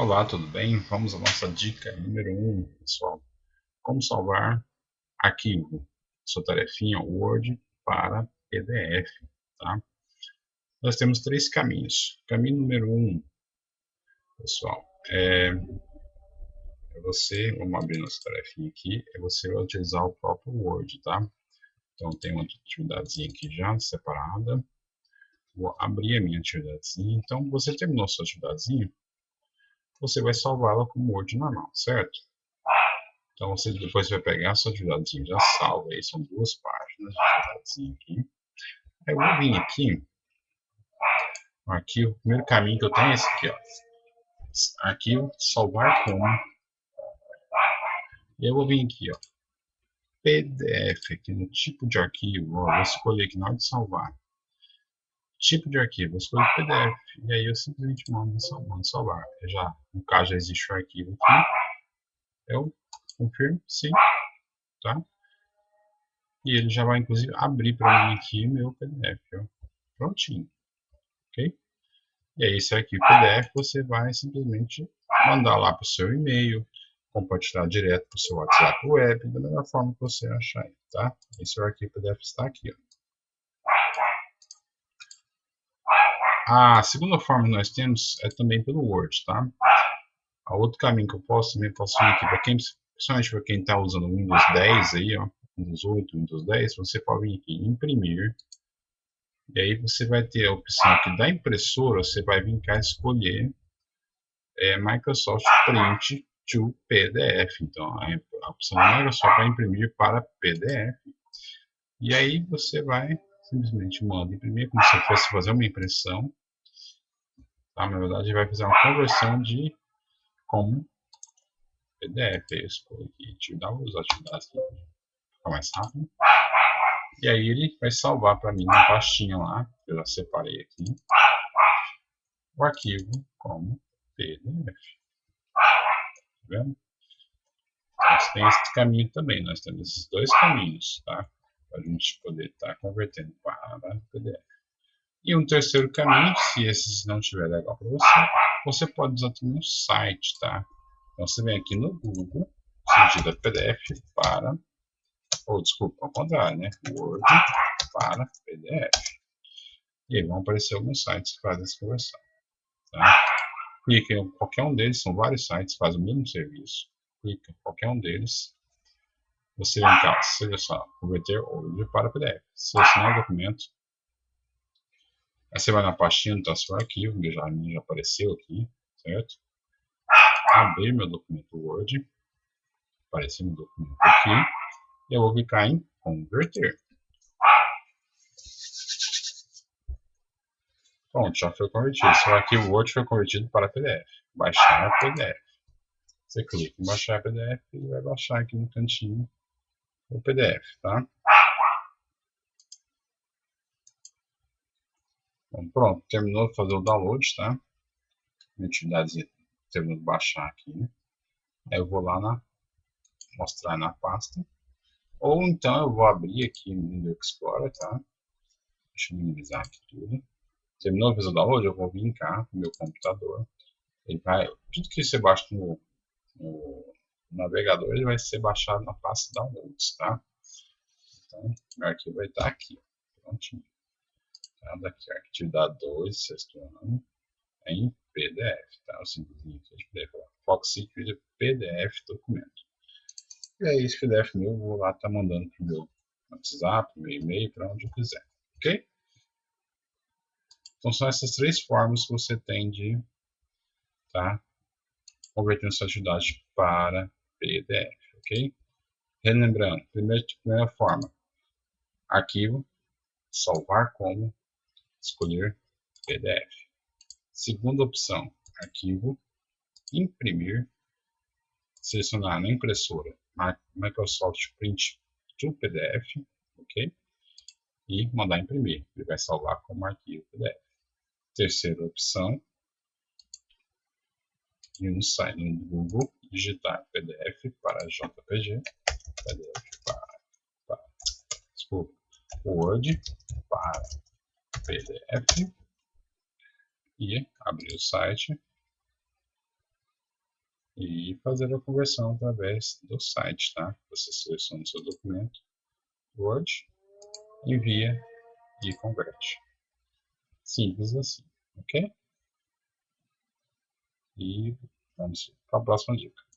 Olá, tudo bem? Vamos à nossa dica número 1, pessoal. Como salvar arquivo, sua tarefinha Word para PDF, tá? Nós temos três caminhos. Caminho número 1, pessoal, é você, vamos abrir nossa tarefinha aqui, é você utilizar o próprio Word, tá? Então tem uma atividadezinha aqui já separada. Vou abrir a minha atividadezinha. Então, você terminou a sua atividadezinha, você vai salvá-la como Word normal, certo? Então você depois vai pegar a sua atividadezinha já salva, aí são duas páginas de atividadezinha aqui. Aí eu vou vir aqui, arquivo, o primeiro caminho que eu tenho é esse aqui, ó. Arquivo, salvar como. E eu vou vir aqui, ó, PDF, aqui no tipo de arquivo, ó, vou escolher aqui na hora de salvar. Tipo de arquivo, eu escolho PDF, e aí eu simplesmente mando salvar. Já, no caso já existe o arquivo aqui, eu confirmo, sim, tá? E ele já vai inclusive abrir para mim aqui meu PDF, ó. Prontinho, ok? E aí esse arquivo PDF você vai simplesmente mandar lá para o seu e-mail, compartilhar direto para o seu WhatsApp web, da melhor forma que você achar aí, tá? Esse arquivo PDF está aqui, ó. A segunda forma que nós temos é também pelo Word, tá? A outro caminho que eu também posso vir aqui, para quem, principalmente para quem está usando o Windows 10 aí, ó, Windows 8, Windows 10, você pode vir aqui em imprimir, e aí você vai ter a opção aqui da impressora, você vai vir cá escolher Microsoft Print to PDF. Então, a opção da Microsoft vai imprimir para PDF. E aí você vai simplesmente manda imprimir como se fosse fazer uma impressão. Tá? Na verdade, vai fazer uma conversão de como PDF. Eu escolho aqui, tirar os atividades aqui para ficar mais rápido. E aí ele vai salvar para mim na pastinha lá, que eu já separei aqui, o arquivo como PDF. Tá vendo? Nós temos esse caminho também, nós temos esses dois caminhos, tá? Para a gente poder estar convertendo para PDF. E um terceiro caminho, se esses não estiver legal para você, você pode usar também o site, tá? Então você vem aqui no Google, você digita PDF para, ou desculpa, ao contrário, né? Word para PDF. E aí vão aparecer alguns sites que fazem essa conversão, tá? Clica em qualquer um deles, são vários sites que fazem o mesmo serviço. Clica em qualquer um deles. Você vem cá, selecionar, converter Word para PDF. Selecionar o documento. Aí você vai na pastinha do seu arquivo, que já apareceu aqui, certo? Abrir meu documento Word. Apareceu meu documento aqui. E eu vou clicar em converter. Pronto, já foi convertido. Seu arquivo Word foi convertido para PDF. Baixar PDF. Você clica em baixar PDF e vai baixar aqui no cantinho o PDF, tá? Então, pronto, terminou de fazer o download, tá? Minha atividade terminou de baixar aqui, né? Aí eu vou lá mostrar na pasta. Ou então eu vou abrir aqui no Explorer, tá? Deixa eu minimizar aqui tudo. Terminou de fazer o download, eu vou vir cá no meu computador. Ele vai, tudo que você baixa no navegador, ele vai ser baixado na pasta downloads, tá? Então, o arquivo vai estar aqui, prontinho. Tá? Daqui, atividade 2, sexto ano, em PDF, tá? O simplesmente de PDF, Fox Secret PDF documento. E aí, esse PDF meu, eu vou lá estar mandando para o meu WhatsApp, meu e-mail, para onde eu quiser, ok? Então, são essas três formas que você tem de converter sua atividade para PDF, ok? Relembrando, primeira forma, arquivo, salvar como, escolher PDF. Segunda opção, arquivo, imprimir, selecionar na impressora Microsoft Print to PDF, ok? E mandar imprimir, ele vai salvar como arquivo PDF. Terceira opção, ir no site no Google, digitar PDF para JPG, PDF para desculpa, Word para PDF e abrir o site e fazer a conversão através do site, tá? Você seleciona o seu documento Word, envia e converte. Simples assim, ok? E vamos para a próxima dica.